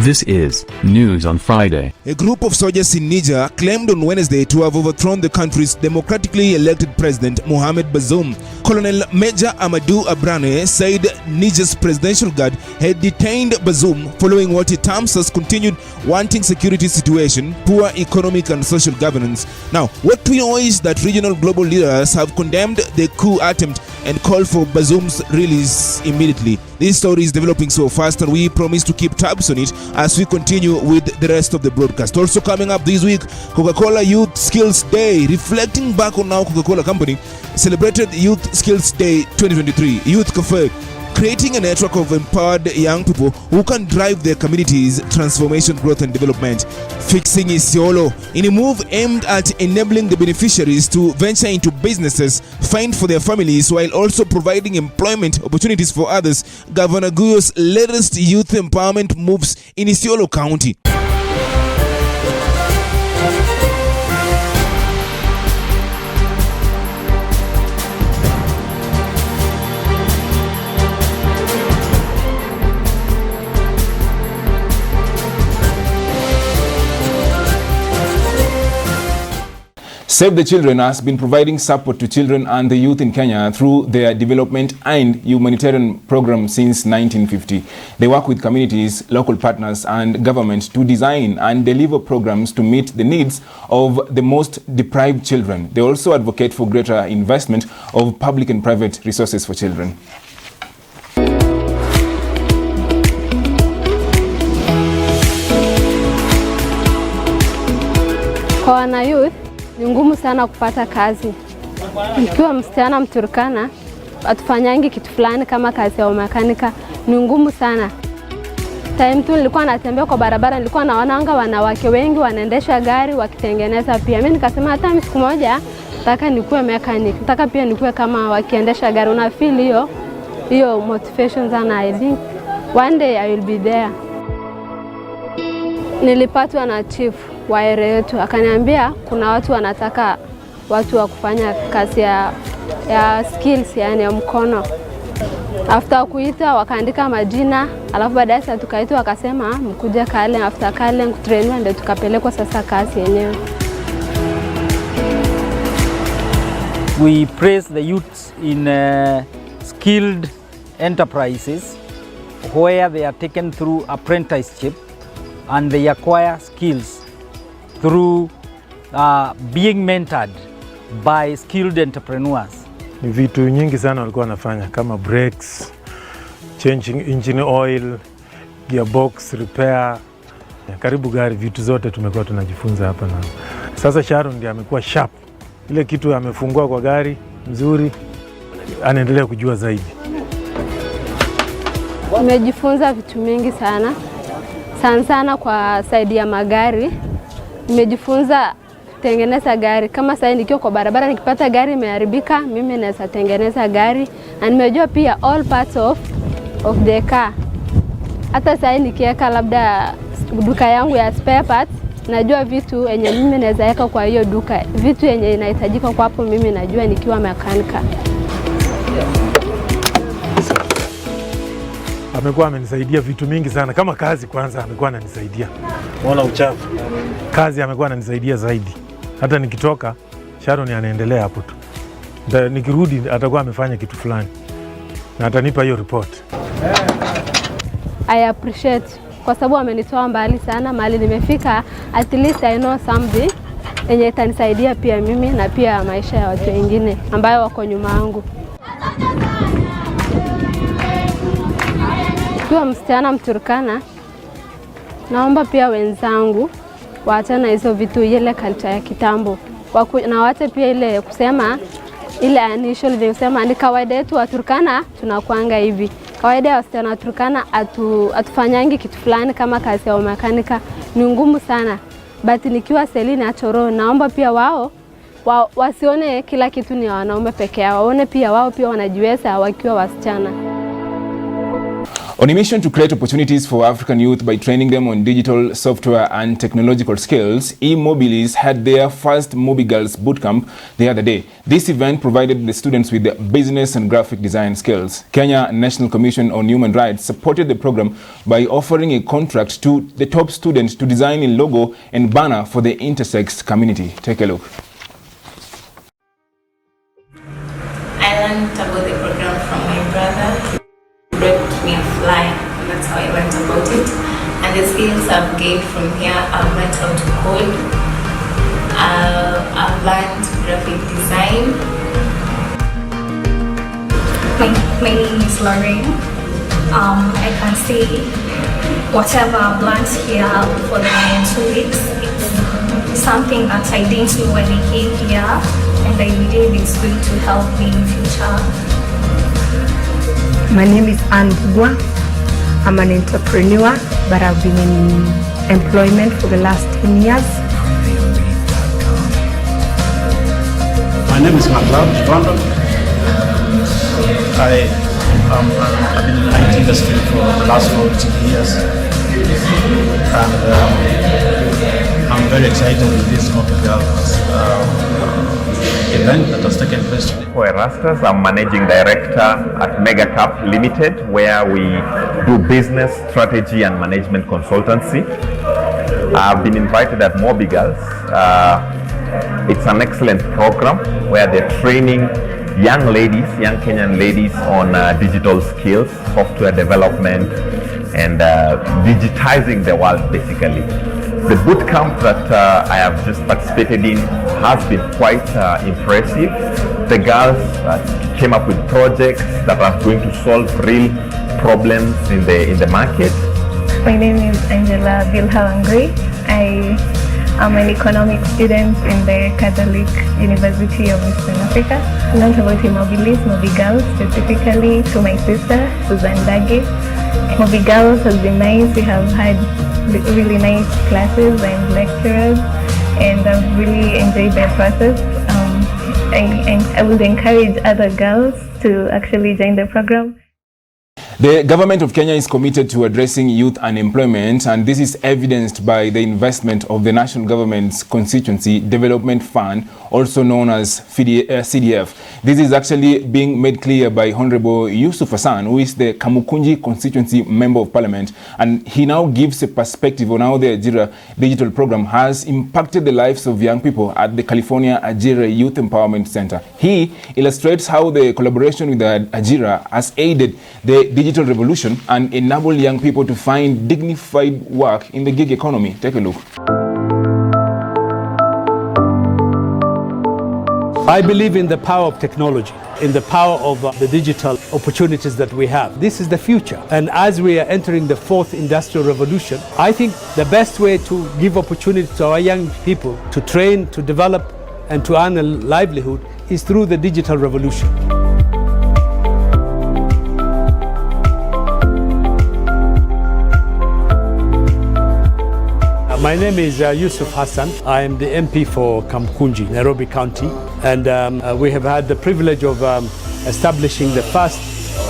This is News on Friday. A group of soldiers in Niger claimed on Wednesday to have overthrown the country's democratically elected president, Mohamed Bazoum. Colonel Major Amadou Abrane said Niger's presidential guard had detained Bazoum following what he terms as continued wanting security situation, poor economic and social governance. Now, what we know is that regional global leaders have condemned the coup attempt and called for Bazoum's release immediately. This story is developing so fast, and we promise to keep tabs on it as we continue with the rest of the broadcast. Also coming up this week, Coca-Cola Youth Skills Day. Reflecting back on how Coca-Cola Company celebrated Youth Skills Day 2023. Youth Cafe, creating a network of empowered young people who can drive their communities' transformation, growth and development. Fixing Isiolo, in a move aimed at enabling the beneficiaries to venture into businesses, find for their families while also providing employment opportunities for others. Governor Guyo's latest youth empowerment moves in Isiolo County. Save the Children has been providing support to children and the youth in Kenya through their development and humanitarian program since 1950. They work with communities, local partners and government to design and deliver programs to meet the needs of the most deprived children. They also advocate for greater investment of public and private resources for children. Kwa wana youth ni ngumu sana kupata kazi. Nikiwa msichana Mturkana, atufanyangi kitu fulani kama kazi ya umekanika, ni ngumu sana. Time tu nilikuwa natembea kwa barabara, nilikuwa naona wanawake wengi wanaendesha gari wakitengeneza pia. Mimi nikasema hata mimi siku moja nataka nikuwe mechanic, nataka pia nikuwe kama wakiendesha gari. Una feel hiyo motivation sana. I think one day I will be there. Nilipatwa na chief wa area yetu, akaniambia kuna watu wanataka watu wa kufanya kazi ya skills, yani ya mkono. After kuita wakaandika majina, alafu baadaye sasa tukaitwa wakasema mkuja kale, after kale kutrainwa ndio tukapelekwa sasa kazi yenyewe. We praise the youth in skilled enterprises where they are taken through apprenticeship and they acquire skills through being mentored by skilled entrepreneurs. Ni vitu nyingi sana walikuwa wanafanya kama brakes, changing engine oil, gearbox repair, karibu gari, vitu zote tumekuwa tunajifunza hapa. Na sasa Sharon ndiye amekuwa sharp. Ile kitu amefungua kwa gari mzuri, anaendelea kujua zaidi. Nimejifunza vitu mingi sana. Sana kwa side ya magari. Nimejifunza kutengeneza gari. Kama sasa nikiwa kwa barabara nikipata gari imeharibika, mimi naweza tengeneza gari. Na nimejua pia all parts of the car. Hata sasa nikiweka labda duka yangu ya spare parts, najua vitu yenye mimi naweza weka kwa hiyo duka. Vitu yenye inahitajika kwa hapo mimi najua nikiwa mekanika. Amekuwa amenisaidia vitu mingi sana. Kama kazi kwanza amekuwa ananisaidia. Unaona uchafu. Kazi amekuwa ananisaidia zaidi. Hata nikitoka Sharon anaendelea hapo tu. Nikirudi atakuwa amefanya kitu fulani. Na atanipa hiyo report. I appreciate kwa sababu amenitoa mbali sana, mahali nimefika. At least I know something yenye itanisaidia pia mimi na pia maisha ya watu wengine ambao wako nyuma yangu. Kwa msichana Mturkana, naomba pia wenzangu waachane hizo vitu, ile culture ya kitambo. Na waache pia ile kusema ile initial vile kusema ni kawaida yetu wa Turkana tunakuanga hivi. Kawaida ya wasichana wa Turkana atufanyangi kitu fulani kama kazi ya umekanika, ni ngumu sana. But nikiwa Selina Achoro, naomba pia wao wasione kila kitu ni wanaume peke yao. Waone pia wao pia wanajiweza wakiwa wasichana. On a mission to create opportunities for African youth by training them on digital, software and technological skills, eMobilis had their first MobiGirls bootcamp the other day. This event provided the students with business and graphic design skills. Kenya National Commission on Human Rights supported the program by offering a contract to the top students to design a logo and banner for the intersex community. Take a look. I learned about the program from my brother. Brought me a flyer, and that's how I went about it. And the skills I've gained from here, I've learned how to code, I've learned graphic design. My name is Lorraine. I can say whatever I've learned here for the 2 weeks, it's something that I didn't know when I came here, and I believe it's going to help me in the future. My name is Anne Bugwa. I'm an entrepreneur, but I've been in employment for the last 10 years. My name is McLeod Jivando. I've been in the IT industry for the last 14 years. And I'm very excited with this MobiGirls event that has taken place today. For Erastus, I'm managing director at Megacap Limited, where we do business strategy and management consultancy. I've been invited at MobiGirls. It's an excellent program where they're training young ladies, young Kenyan ladies on digital skills, software development, and digitizing the world basically. The boot camp that I have just participated in has been quite impressive. The girls came up with projects that are going to solve real problems in the market. My name is Angela Bilhawangui. I am an economics student in the Catholic University of Eastern Africa. I learned about eMobilis, MobiGirls, specifically to my sister, Susan Dage. MobiGirls has been nice. We have had really nice classes and lecturers, and I've really enjoyed the process. I would encourage other girls to actually join the program. The government of Kenya is committed to addressing youth unemployment, and this is evidenced by the investment of the national government's Constituency Development Fund, also known as CDF. This is actually being made clear by Honorable Yusuf Hassan, who is the Kamukunji Constituency Member of Parliament, and he now gives a perspective on how the Ajira digital program has impacted the lives of young people at the California Ajira Youth Empowerment Center. He illustrates how the collaboration with the Ajira has aided the digital revolution and enable young people to find dignified work in the gig economy. Take a look. I believe in the power of technology, in the power of the digital opportunities that we have. This is the future. And as we are entering the fourth industrial revolution, I think the best way to give opportunity to our young people to train, to develop, and to earn a livelihood is through the digital revolution. My name is Yusuf Hassan. I am the MP for Kamukunji, Nairobi County, and we have had the privilege of establishing the first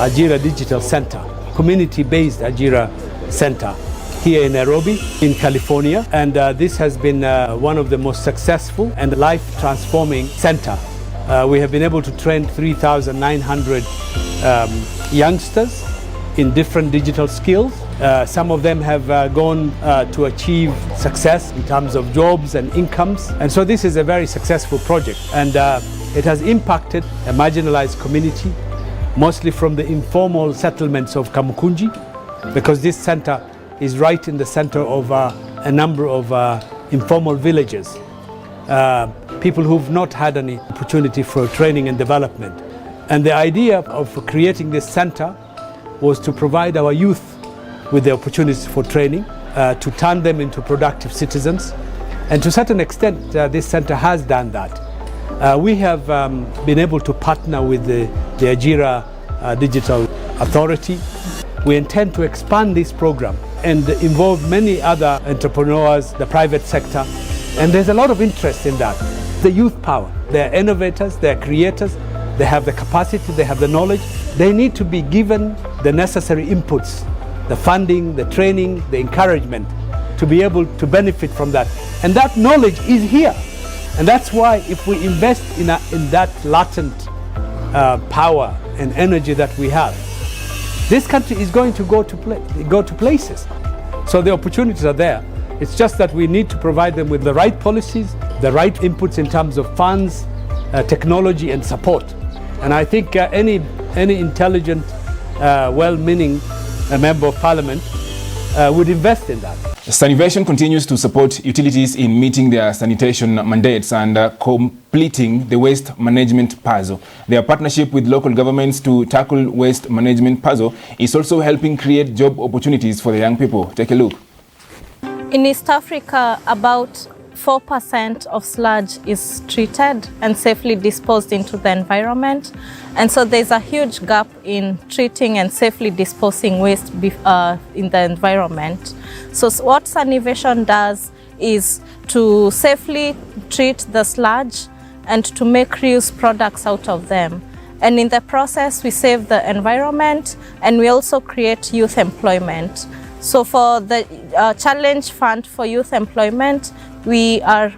Ajira Digital Center, community-based Ajira Center here in Nairobi, in California, and this has been one of the most successful and life-transforming center. We have been able to train 3,900 youngsters in different digital skills. Some of them have gone to achieve success in terms of jobs and incomes. And so this is a very successful project. And it has impacted a marginalized community, mostly from the informal settlements of Kamukunji, because this center is right in the center of a number of informal villages. People who've not had any opportunity for training and development. And the idea of creating this center was to provide our youth with the opportunities for training, to turn them into productive citizens. And to a certain extent, this center has done that. We have been able to partner with the Ajira Digital Authority. We intend to expand this program and involve many other entrepreneurs, the private sector. And there's a lot of interest in that. The youth power, they're innovators, they're creators, they have the capacity, they have the knowledge. They need to be given the necessary inputs the funding, the training, the encouragement to be able to benefit from that. And that knowledge is here. And that's why if we invest in that latent power and energy that we have, this country is going to go to places. So the opportunities are there. It's just that we need to provide them with the right policies, the right inputs in terms of funds, technology and support. And I think any intelligent, well-meaning member of parliament would invest in that. Sanivation continues to support utilities in meeting their sanitation mandates and completing the waste management puzzle. Their partnership with local governments to tackle waste management puzzle is also helping create job opportunities for the young people. Take a look. In East Africa, about 4% of sludge is treated and safely disposed into the environment. And so there's a huge gap in treating and safely disposing waste in the environment. So what Sanivation does is to safely treat the sludge and to make reuse products out of them. And in the process, we save the environment and we also create youth employment. So for the Challenge Fund for Youth Employment, we are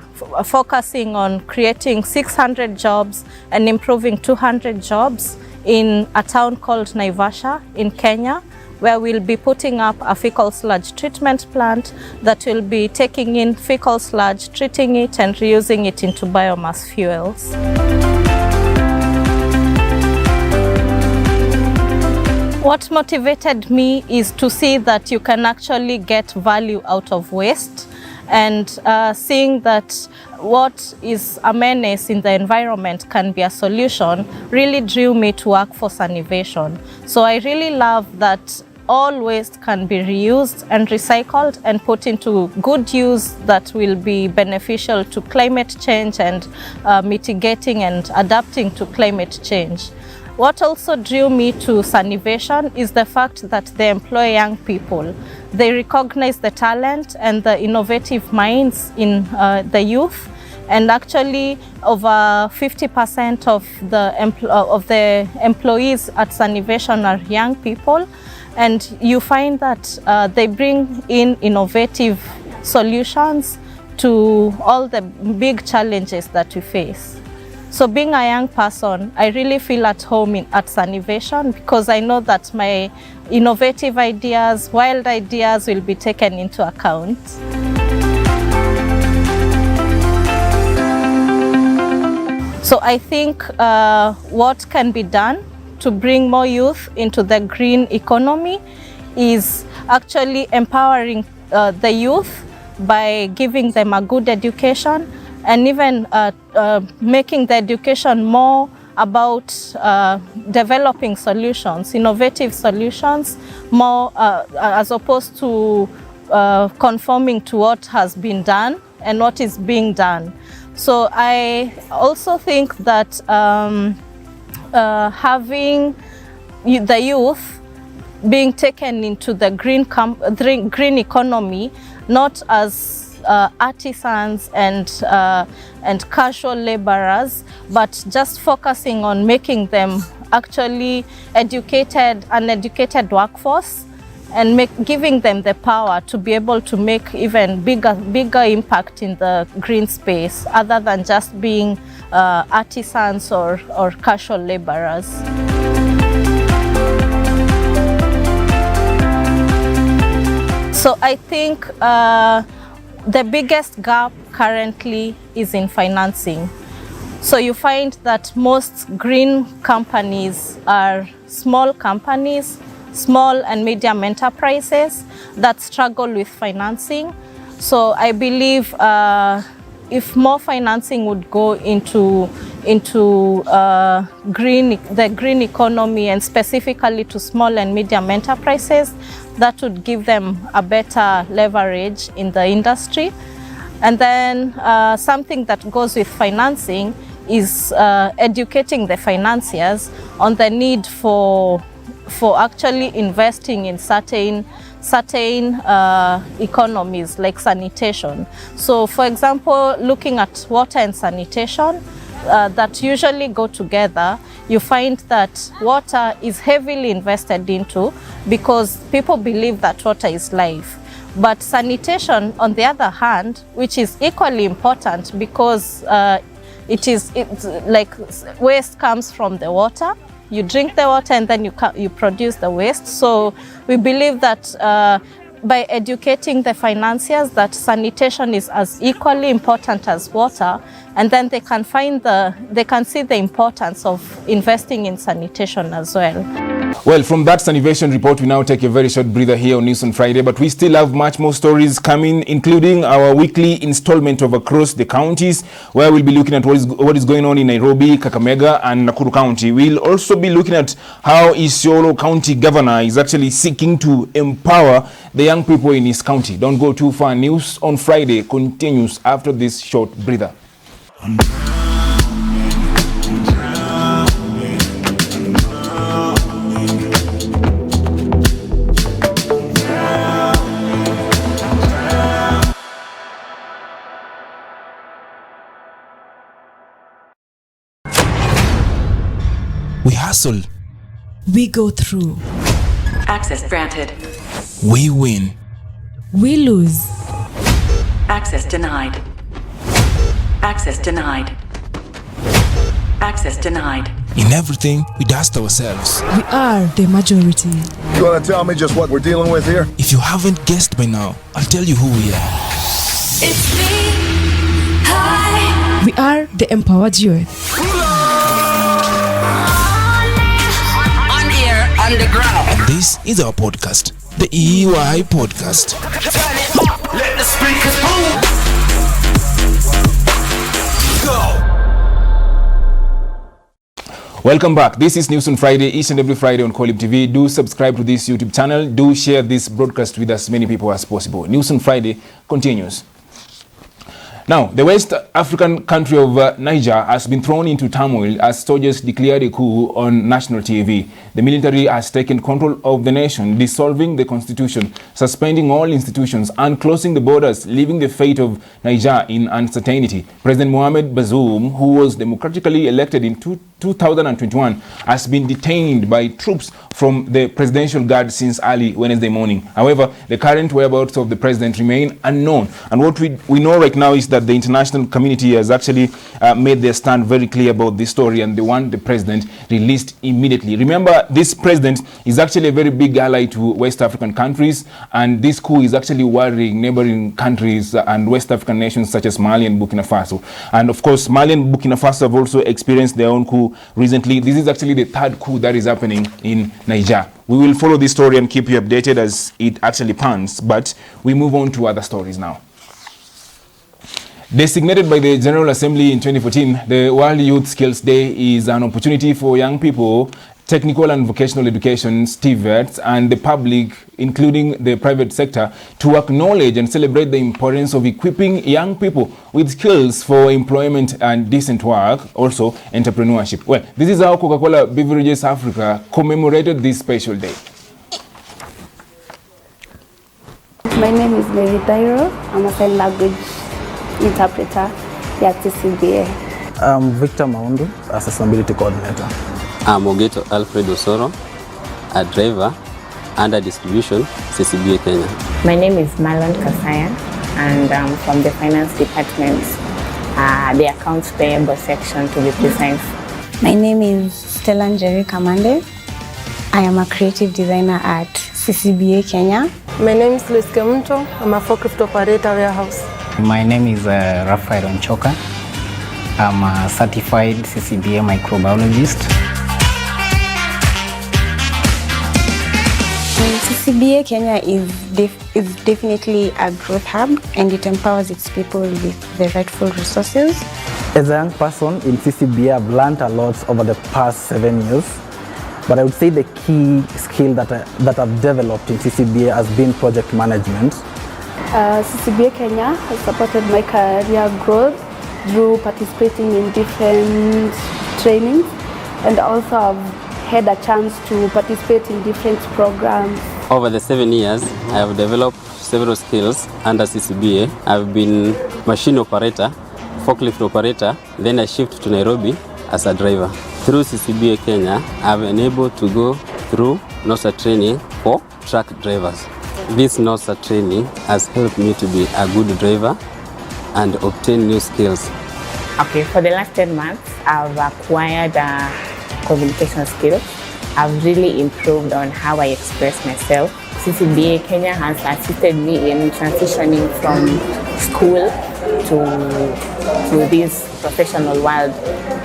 focusing on creating 600 jobs and improving 200 jobs in a town called Naivasha in Kenya, where we'll be putting up a fecal sludge treatment plant that will be taking in fecal sludge, treating it and reusing it into biomass fuels. What motivated me is to see that you can actually get value out of waste, and seeing that what is a menace in the environment can be a solution really drew me to work for Sanivation. So I really love that all waste can be reused and recycled and put into good use that will be beneficial to climate change and mitigating and adapting to climate change. What also drew me to Sanivation is the fact that they employ young people. They recognize the talent and the innovative minds in the youth, and actually over 50% of the employees at Sanivation are young people, and you find that they bring in innovative solutions to all the big challenges that we face. So being a young person, I really feel at home at Sanivation because I know that my innovative ideas, wild ideas will be taken into account. So I think what can be done to bring more youth into the green economy is actually empowering the youth by giving them a good education, and even making the education more about developing solutions, innovative solutions, more as opposed to conforming to what has been done and what is being done. So I also think that having the youth being taken into the green economy, not as artisans and casual laborers, but just focusing on making them actually an educated workforce, and giving them the power to be able to make even bigger impact in the green space, other than just being artisans or casual laborers. So I think the biggest gap currently is in financing. So you find that most green companies are small companies, small and medium enterprises that struggle with financing. So I believe if more financing would go into the green economy, and specifically to small and medium enterprises, that would give them a better leverage in the industry. And then something that goes with financing is educating the financiers on the need for actually investing in certain economies like sanitation. So for example, looking at water and sanitation that usually go together, you find that water is heavily invested into because people believe that water is life. But sanitation, on the other hand, which is equally important because it's like waste comes from the water. You drink the water and then you produce the waste. So we believe that by educating the financiers that sanitation is as equally important as water, and then they can see the importance of investing in sanitation as well. Well, from that sanitation report, we now take a very short breather here on News on Friday, but we still have much more stories coming, including our weekly installment of Across the Counties, where we'll be looking at what is going on in Nairobi, Kakamega, and Nakuru County. We'll also be looking at how Isiolo County Governor is actually seeking to empower the young people in his county. Don't go too far. News on Friday continues after this short breather. We hustle. We go through. Access granted. We win. We lose. Access denied. Access denied. Access denied. In everything, we dust ourselves. We are the majority. You want to tell me just what we're dealing with here? If you haven't guessed by now, I'll tell you who we are. It's me. Hi. We are the empowered youth. Underground. And this is our podcast, the EY Podcast. Let the speakers move. Go. Welcome back. This is News on Friday, each and every Friday on Colib TV. Do subscribe to this YouTube channel. Do share this broadcast with as many people as possible. News on Friday continues. Now, the West African country of Niger has been thrown into turmoil as soldiers declared a coup on national TV. The military has taken control of the nation, dissolving the constitution, suspending all institutions, and closing the borders, leaving the fate of Niger in uncertainty. President Mohamed Bazoum, who was democratically elected in 2021, has been detained by troops from the Presidential Guard since early Wednesday morning. However, the current whereabouts of the president remain unknown. And what we know right now is that the international community has actually made their stand very clear about this story, and they want the president released immediately. Remember, this president is actually a very big ally to West African countries, and this coup is actually worrying neighboring countries and West African nations such as Mali and Burkina Faso. And of course, Mali and Burkina Faso have also experienced their own coup recently. This is actually the third coup that is happening in Niger. We will follow this story and keep you updated as it actually pans, but we move on to other stories now. Designated by the General Assembly in 2014, the World Youth Skills Day is an opportunity for young people, technical and vocational education, TVETs, and the public, including the private sector, to acknowledge and celebrate the importance of equipping young people with skills for employment and decent work, also entrepreneurship. Well, this is how Coca-Cola Beverages Africa commemorated this special day. My name is Mary Dairo. I'm a sign language interpreter at CCBA. I'm Victor Maundu, Accessibility Coordinator. I'm Ogeto Alfred Osoro, a driver under distribution, CCBA Kenya. My name is Marlon Kasaya, and I'm from the finance department, the accounts payable section to be precise. My name is Stella Njeri Kamande. I am a creative designer at CCBA Kenya. My name is Luis Kemunto. I'm a forklift operator warehouse. My name is Rafael Onchoka. I'm a certified CCBA microbiologist. CCBA Kenya is definitely a growth hub, and it empowers its people with the rightful resources. As a young person in CCBA, I've learned a lot over the past 7 years. But I would say the key skill that I've developed in CCBA has been project management. CCBA Kenya has supported my career growth through participating in different trainings, and also I've had a chance to participate in different programs. Over the 7 years, I have developed several skills under CCBA. I've been machine operator, forklift operator, then I shifted to Nairobi as a driver. Through CCBA Kenya, I've been able to go through NOSA training for truck drivers. This NOSA training has helped me to be a good driver and obtain new skills. Okay, for the last 10 months, I've acquired communication skills. I've really improved on how I express myself. CCBA Kenya has assisted me in transitioning from school to this professional world.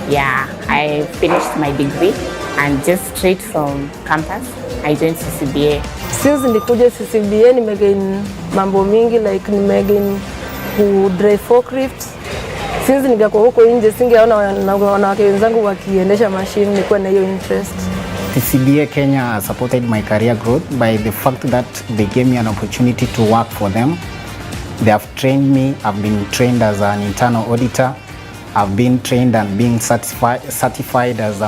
Yeah, I finished my degree and just straight from campus, I joined CCBA. Since nilikuja CCBA nimegain mambo mingi, like nimegain ku drive forklift. Since ningekuwa huko nje singeona wanawake wenzangu wakiendesha machine, nilikuwa na hiyo interest. CCBA Kenya supported my career growth by the fact that they gave me an opportunity to work for them. They have trained me. I've been trained as an internal auditor. I've been trained and being certified as a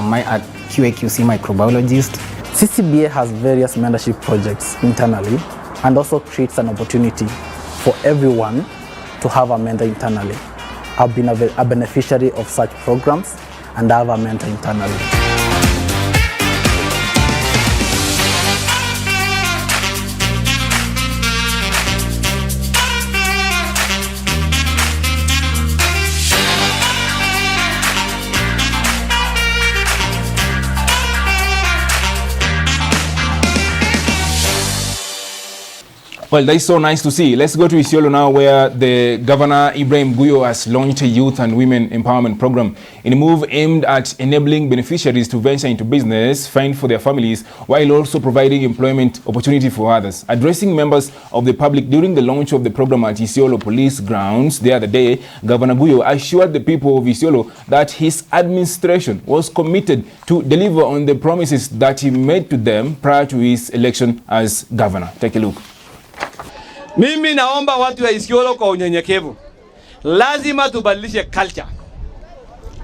QA/QC microbiologist. CCBA has various mentorship projects internally and also creates an opportunity for everyone to have a mentor internally. I've been a beneficiary of such programs and I have a mentor internally. Well, that is so nice to see. Let's go to Isiolo now, where the Governor Ibrahim Guyo has launched a youth and women empowerment program in a move aimed at enabling beneficiaries to venture into business, fend for their families, while also providing employment opportunity for others. Addressing members of the public during the launch of the program at Isiolo Police Grounds the other day, Governor Guyo assured the people of Isiolo that his administration was committed to deliver on the promises that he made to them prior to his election as governor. Take a look. Mimi naomba watu wa Isiolo kwa unyenyekevu. Lazima tubadilishe culture.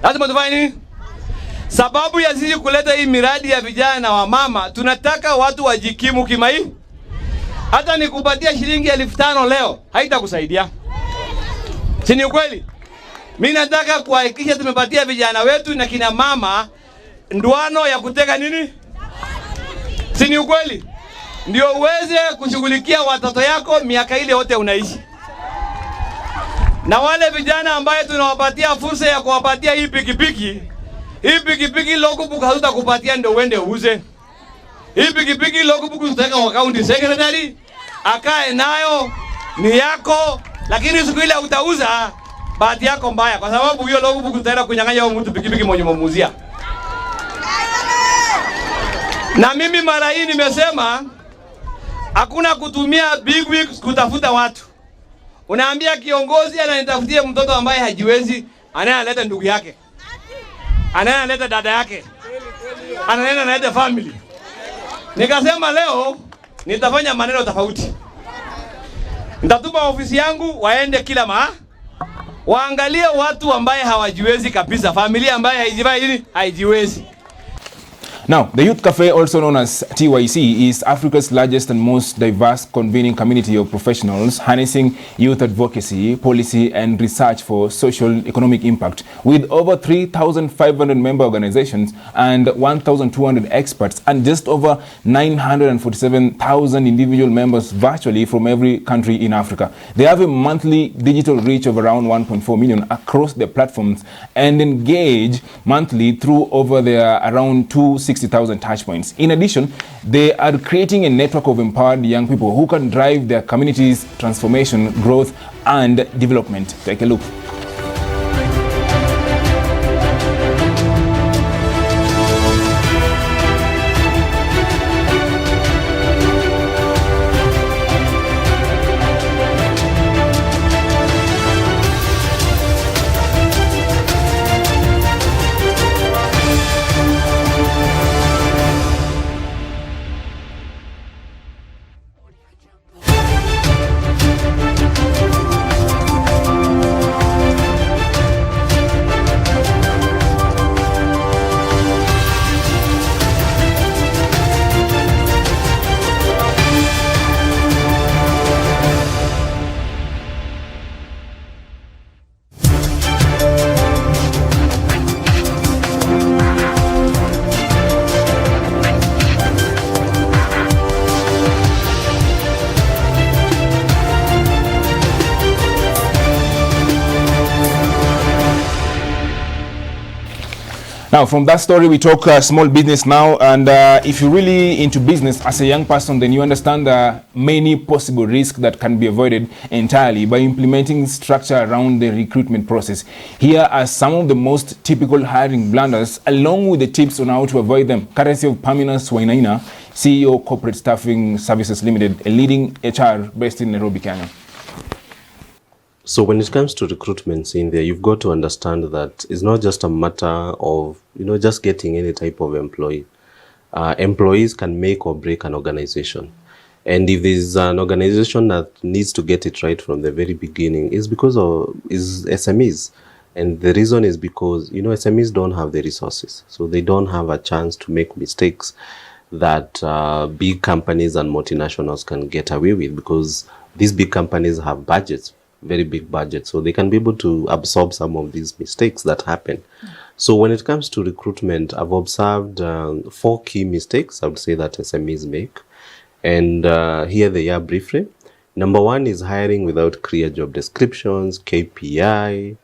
Lazima tufanye nini? Sababu ya sisi kuleta hii miradi ya vijana na wamama, tunataka watu wajikimu kimaisha. Hata nikupatia shilingi 5,000 leo, haitakusaidia. Si ni ukweli? Mimi nataka kuhakikisha tumepatia vijana wetu na kina mama ndoano ya kuteka nini? Si ni ukweli? Ndio uweze kushughulikia watoto yako miaka ile yote unaishi. Na wale vijana ambaye tunawapatia fursa ya kuwapatia hii pikipiki logbook hatutakupatia ndio uende uuze. Hii pikipiki logbook tutaweka kwa county secretary, akae nayo ni yako, lakini siku ile utauza bahati yako mbaya, kwa sababu hiyo logbook tutaenda kunyang'anya huyo mtu pikipiki mwenye mumuzia. Na mimi mara hii nimesema hakuna kutumia big wigs kutafuta watu. Unaambia kiongozi ananitafutie mtoto ambaye hajiwezi, analeta ndugu yake, analeta dada yake, analeta family. Nikasema leo nitafanya maneno tofauti. Nitatuma ofisi yangu waende kila waangalie watu ambaye hawajiwezi kabisa, familia ambaye haijiwezi. Now, the Youth Cafe, also known as TYC, is Africa's largest and most diverse convening community of professionals harnessing youth advocacy, policy and research for social economic impact. With over 3,500 member organizations and 1,200 experts and just over 947,000 individual members virtually from every country in Africa. They have a monthly digital reach of around 1.4 million across their platforms and engage monthly through over their around 260,000 touch points. In addition, they are creating a network of empowered young people who can drive their community's transformation, growth, and development. Take a look. Now, from that story, we talk small business now. And if you're really into business as a young person, then you understand many possible risks that can be avoided entirely by implementing structure around the recruitment process. Here are some of the most typical hiring blunders, along with the tips on how to avoid them, courtesy of Pamina Swainaina, CEO, Corporate Staffing Services Limited, a leading HR based in Nairobi, Kenya. So when it comes to recruitments in there, you've got to understand that it's not just a matter of, just getting any type of employee. Employees can make or break an organization. And if there's an organization that needs to get it right from the very beginning, it's because of SMEs. And the reason is because, SMEs don't have the resources. So they don't have a chance to make mistakes that big companies and multinationals can get away with, because these big companies have budgets, very big budget, so they can be able to absorb some of these mistakes that happen. So when it comes to recruitment, I've observed 4 key mistakes I would say that SMEs make, and here they are briefly. Number 1 is hiring without clear job descriptions, KPI,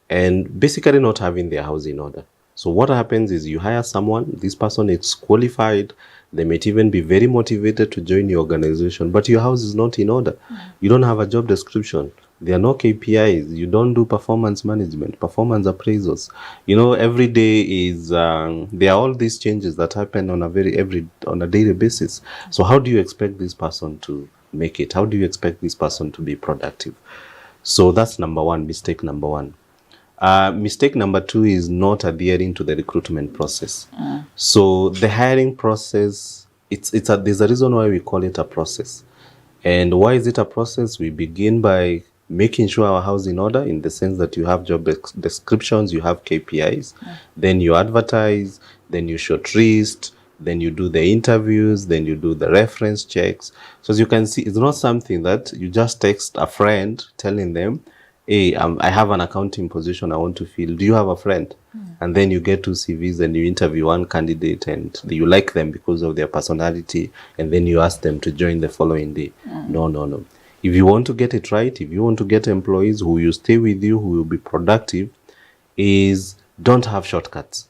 and basically not having their house in order. So what happens is you hire someone, this person is qualified, they might even be very motivated to join your organization, but your house is not in order. You don't have a job description. There are no KPIs. You don't do performance management, performance appraisals. Every day is there are all these changes that happen on a daily basis. So how do you expect this person to make it? How do you expect this person to be productive? So that's number 1, mistake number 1. Mistake number 2 is not adhering to the recruitment process. So the hiring process, there's a reason why we call it a process. And why is it a process? We begin by making sure our house in order, in the sense that you have job descriptions, you have KPIs, then you advertise, then you shortlist, then you do the interviews, then you do the reference checks. So as you can see, it's not something that you just text a friend telling them, hey, I have an accounting position I want to fill. Do you have a friend? And then you get 2 CVs and you interview one candidate and you like them because of their personality, and then you ask them to join the following day. No. If you want to get it right, if you want to get employees who will stay with you, who will be productive, don't have shortcuts.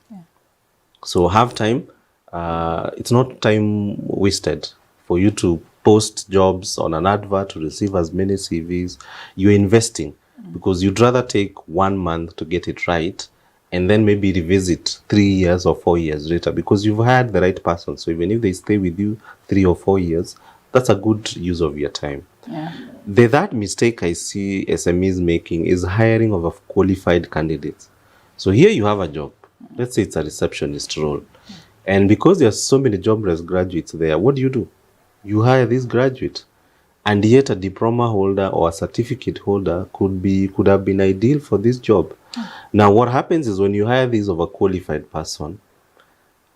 So have time. It's not time wasted for you to post jobs on an advert to receive as many CVs. You're investing, because you'd rather take 1 month to get it right and then maybe revisit 3 years or 4 years later, because you've hired the right person. So even if they stay with you 3 or 4 years, that's a good use of your time. The third mistake I see SMEs making is hiring of qualified candidates. So here you have a job. Let's say it's a receptionist role. And because there are so many jobless graduates there, what do? You hire this graduate. And yet a diploma holder or a certificate holder could have been ideal for this job. Now what happens is when you hire this overqualified person,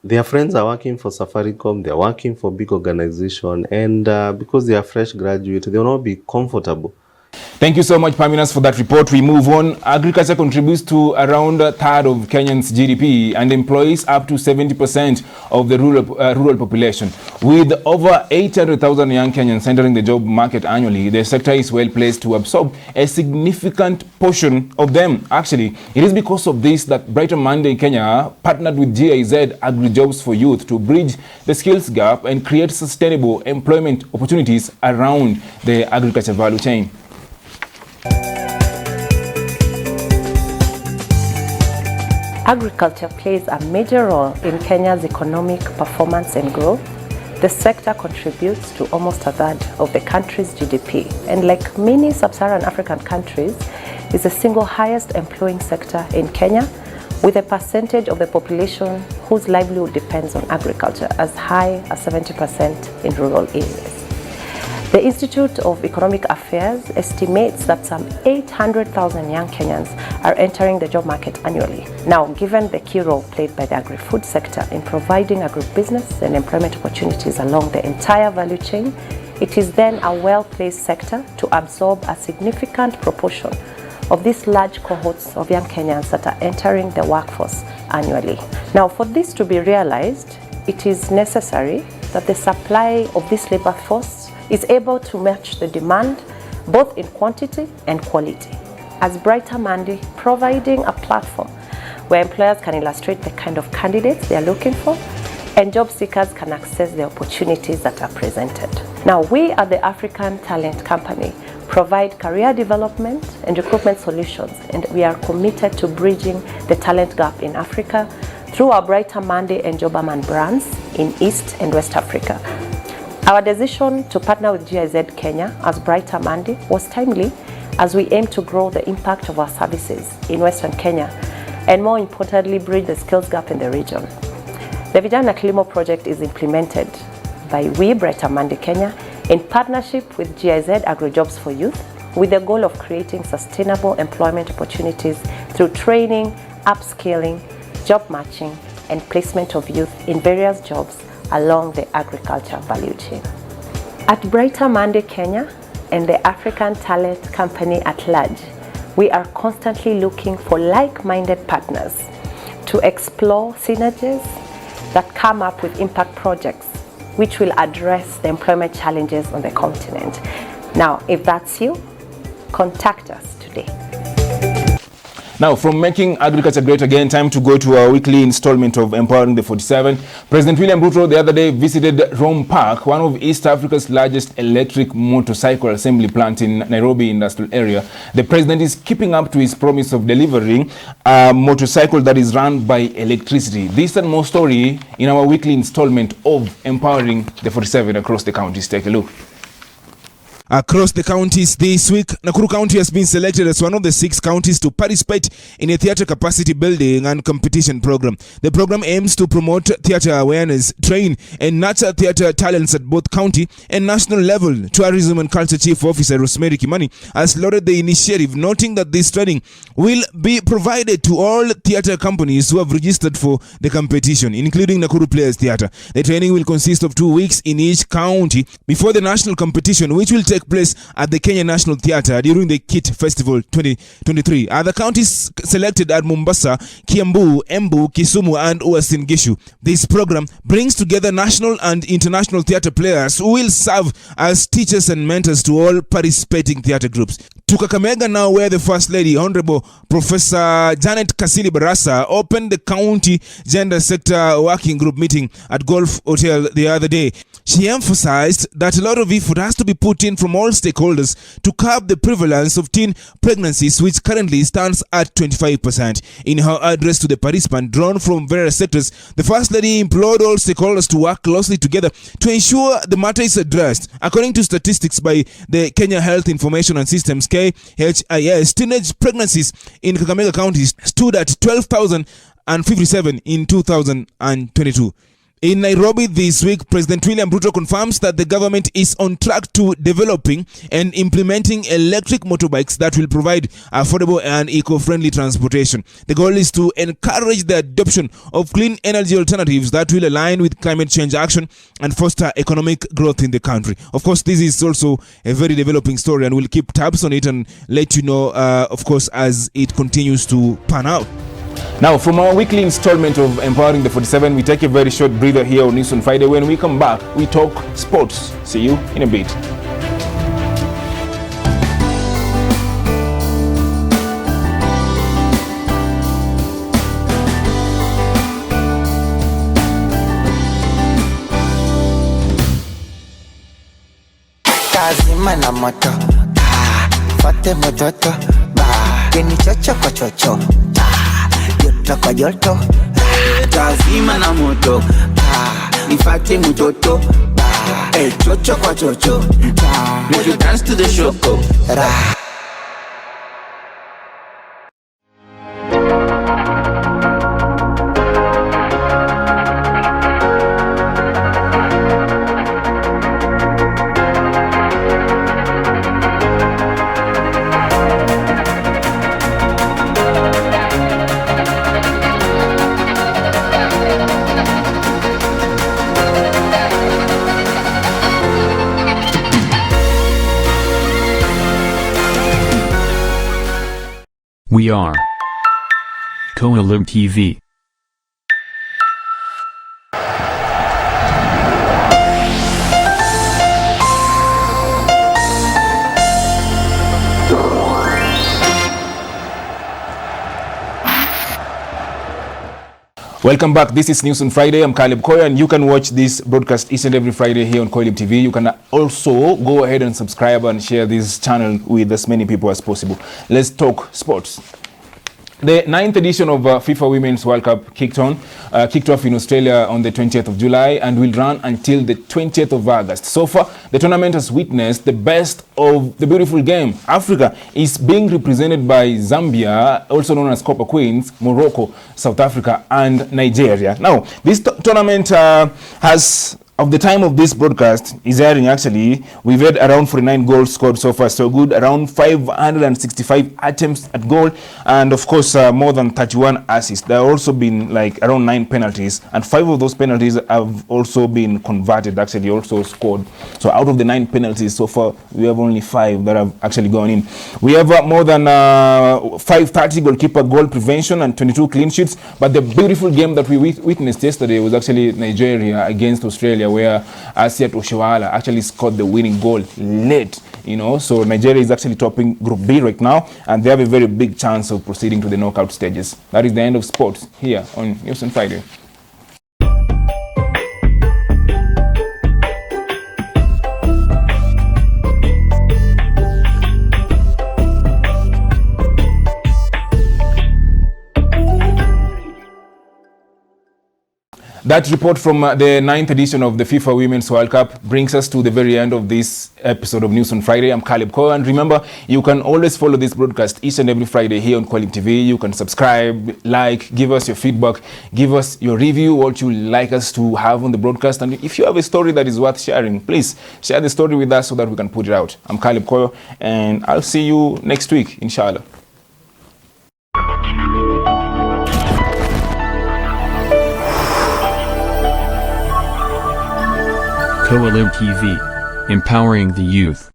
their friends are working for Safaricom, they're working for big organization, and because they are fresh graduates, they will not be comfortable. Thank you so much, Paminas, for that report. We move on. Agriculture contributes to around a third of Kenyans' GDP and employs up to 70% of the rural population. With over 800,000 young Kenyans entering the job market annually, the sector is well placed to absorb a significant portion of them. Actually, it is because of this that Brighter Monday Kenya partnered with GIZ AgriJobs for Youth to bridge the skills gap and create sustainable employment opportunities around the agriculture value chain. Agriculture plays a major role in Kenya's economic performance and growth. The sector contributes to almost a third of the country's GDP, and like many sub-Saharan African countries, is the single highest employing sector in Kenya, with a percentage of the population whose livelihood depends on agriculture as high as 70% in rural areas. The Institute of Economic Affairs estimates that some 800,000 young Kenyans are entering the job market annually. Now, given the key role played by the agri-food sector in providing agribusiness and employment opportunities along the entire value chain, it is then a well-placed sector to absorb a significant proportion of these large cohorts of young Kenyans that are entering the workforce annually. Now, for this to be realized, it is necessary that the supply of this labor force is able to match the demand both in quantity and quality. As Brighter Monday, providing a platform where employers can illustrate the kind of candidates they are looking for, and job seekers can access the opportunities that are presented. Now, we at the African Talent Company provide career development and recruitment solutions, and we are committed to bridging the talent gap in Africa through our Brighter Monday and Jobaman brands in East and West Africa. Our decision to partner with GIZ Kenya as Brighter Monday was timely, as we aim to grow the impact of our services in Western Kenya and, more importantly, bridge the skills gap in the region. The Vijana Kilimo project is implemented by We Brighter Monday Kenya in partnership with GIZ AgroJobs for Youth, with the goal of creating sustainable employment opportunities through training, upskilling, job matching, and placement of youth in various jobs along the agriculture value chain. At Brighter Monday Kenya and the African Talent Company at large, we are constantly looking for like-minded partners to explore synergies that come up with impact projects which will address the employment challenges on the continent. Now, if that's you, contact us today. Now, from making agriculture great again, time to go to our weekly installment of Empowering the 47. President William Ruto the other day visited Rome Park, one of East Africa's largest electric motorcycle assembly plant in Nairobi industrial area. The president is keeping up to his promise of delivering a motorcycle that is run by electricity. This and more story in our weekly installment of Empowering the 47 across the counties. Take a look. Across the counties this week, Nakuru County has been selected as one of the 6 counties to participate in a theatre capacity building and competition program. The program aims to promote theatre awareness, train and nurture theatre talents at both county and national level. Tourism and Culture Chief Officer Rosemary Kimani has lauded the initiative, noting that this training will be provided to all theatre companies who have registered for the competition, including Nakuru Players Theatre. The training will consist of 2 weeks in each county before the national competition, which will take place at the Kenya National Theatre during the KIT Festival 2023. Other counties selected are Mombasa, Kiambu, Embu, Kisumu and Uasin Gishu. This program brings together national and international theatre players who will serve as teachers and mentors to all participating theatre groups. To Kakamega now, where the First Lady, Honorable Professor Janet Kasili Barasa, opened the county gender sector working group meeting at Golf Hotel the other day. She emphasized that a lot of effort has to be put in from all stakeholders to curb the prevalence of teen pregnancies, which currently stands at 25%. In her address to the participants drawn from various sectors, the First Lady implored all stakeholders to work closely together to ensure the matter is addressed. According to statistics by the Kenya Health Information and Systems KHIS, teenage pregnancies in Kakamega County stood at 12,057 in 2022. In Nairobi this week, President William Ruto confirms that the government is on track to developing and implementing electric motorbikes that will provide affordable and eco-friendly transportation. The goal is to encourage the adoption of clean energy alternatives that will align with climate change action and foster economic growth in the country. Of course, this is also a very developing story, and we'll keep tabs on it and let you know, of course, as it continues to pan out. Now, from our weekly installment of Empowering the 47, we take a very short breather here on News on Friday. When we come back, we talk sports. See you in a bit. Kazima na moto, fate mototo, keni chocho kwa chocho, joto kwa joto, kazima na moto, nifate mototo, chocho kwa chocho, make you dance to the shoko. We are Koalib TV. Welcome back. This is News on Friday. I'm Caleb Koya, and you can watch this broadcast each and every Friday here on Koilib TV. You can also go ahead and subscribe and share this channel with as many people as possible. Let's talk sports. The 9th edition of FIFA Women's World Cup kicked off in Australia on the 20th of July and will run until the 20th of August. So far, the tournament has witnessed the best of the beautiful game. Africa is being represented by Zambia, also known as Copper Queens, Morocco, South Africa, and Nigeria. Now, this tournament has... Of the time of this broadcast is airing, actually, we've had around 49 goals scored so far, so good, around 565 attempts at goal, and of course more than 31 assists. There have also been like around 9 penalties, and 5 of those penalties have also been converted, actually also scored. So out of the 9 penalties so far, we have only 5 that have actually gone in. We have more than 530 goalkeeper goal prevention and 22 clean sheets, but the beautiful game that we witnessed yesterday was actually Nigeria against Australia, where Asiat Oshiwala actually scored the winning goal late, so Nigeria is actually topping Group B right now, and they have a very big chance of proceeding to the knockout stages. That is the end of sports here on News on Friday. That report from the 9th edition of the FIFA Women's World Cup brings us to the very end of this episode of News on Friday. I'm Caleb Koya, and remember, you can always follow this broadcast each and every Friday here on Koilib TV. You can subscribe, like, give us your feedback, give us your review, what you like us to have on the broadcast, and if you have a story that is worth sharing, please share the story with us so that we can put it out. I'm Caleb Koya, and I'll see you next week, inshallah. Koilib TV, empowering the youth.